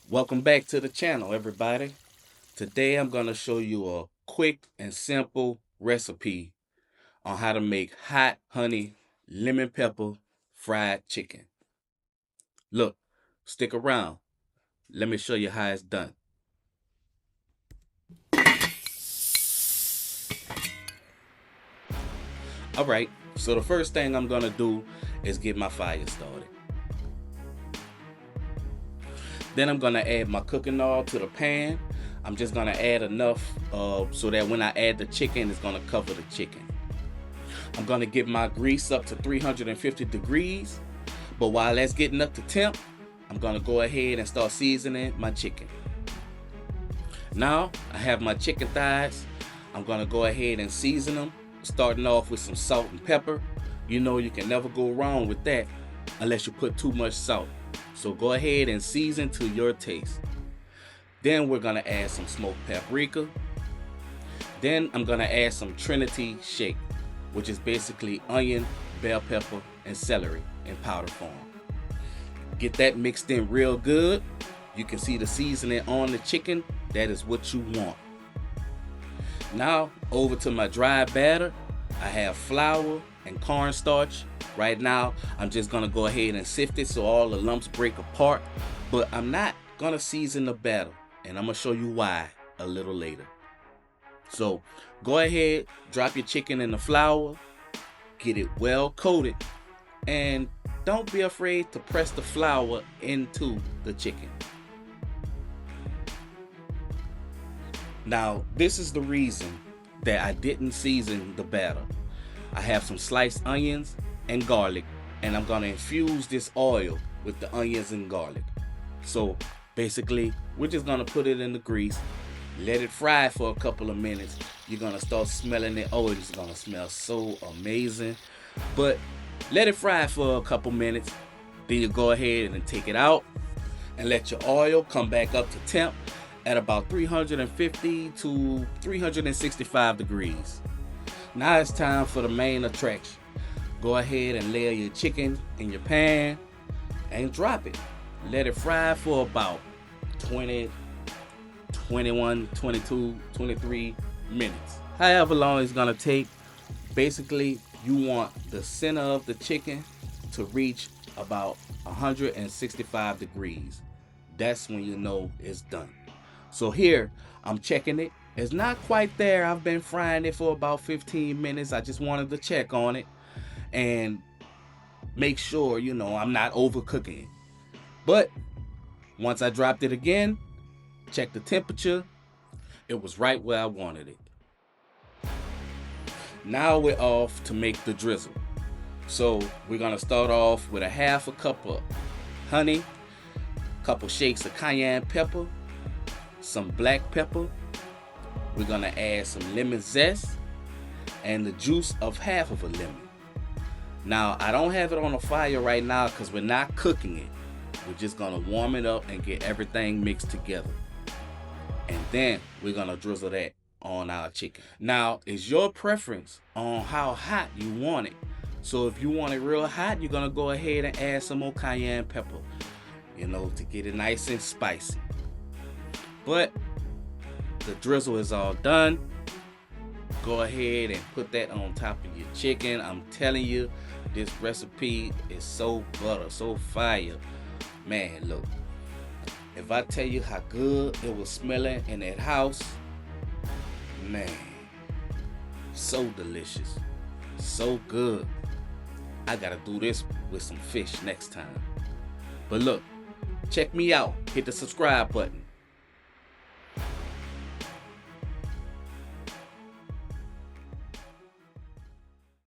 Welcome back to the channel, everybody. Today I'm going to show you a quick and simple recipe on how to make hot honey lemon pepper fried chicken. Look, stick around. Let me show you how it's done. All right, so the first thing I'm going to do is get my fire started. Then I'm going to add my cooking oil to the pan. I'm just going to add enough so that when I add the chicken, it's going to cover the chicken. I'm going to get my grease up to 350 degrees. But while that's getting up to temp, I'm going to go ahead and start seasoning my chicken. Now I have my chicken thighs. I'm going to go ahead and season them, starting off with some salt and pepper. You know you can never go wrong with that unless you put too much salt. So go ahead and season to your taste. Then we're going to add some smoked paprika. Then I'm going to add some Trinity shake, which is basically onion, bell pepper, and celery in powder form. Get that mixed in real good. You can see the seasoning on the chicken. That is what you want. Now over to my dry batter. I have flour and cornstarch. Right now I'm just gonna go ahead and sift it so all the lumps break apart, but I'm not gonna season the batter, and I'm gonna show you why a little later. So go ahead, drop your chicken in the flour, get it well coated, and don't be afraid to press the flour into the chicken. Now this is the reason that I didn't season the batter. I have some sliced onions and garlic, and I'm gonna infuse this oil with the onions and garlic. So basically we're just gonna put it in the grease, let it fry for a couple of minutes. You're gonna start smelling it. Oh, it's gonna smell so amazing. But let it fry for a couple minutes. Then you go ahead and take it out and let your oil come back up to temp at about 350 to 365 degrees. Now it's time for the main attraction. Go ahead and layer your chicken in your pan and drop it. Let it fry for about 20, 21, 22, 23 minutes. However long it's gonna take. Basically, you want the center of the chicken to reach about 165 degrees. That's when you know it's done. So here, I'm checking it. It's not quite there. I've been frying it for about 15 minutes. I just wanted to check on it and make sure, I'm not overcooking it. But once I dropped it again, check the temperature, it was right where I wanted it. Now we're off to make the drizzle. So we're gonna start off with a half a cup of honey, a couple shakes of cayenne pepper, some black pepper. We're gonna add some lemon zest and the juice of half of a lemon. Now I don't have it on the fire right now because we're not cooking it. We're just gonna warm it up and get everything mixed together. And then we're gonna drizzle that on our chicken. Now it's your preference on how hot you want it. So if you want it real hot, you're gonna go ahead and add some more cayenne pepper, to get it nice and spicy. But the drizzle is all done. Go ahead and put that on top of your chicken. I'm telling you, this recipe is so butter, so fire. Man, look, if I tell you how good it was smelling in that house, man, so delicious, so good. I gotta do this with some fish next time. But look, check me out. Hit the subscribe button.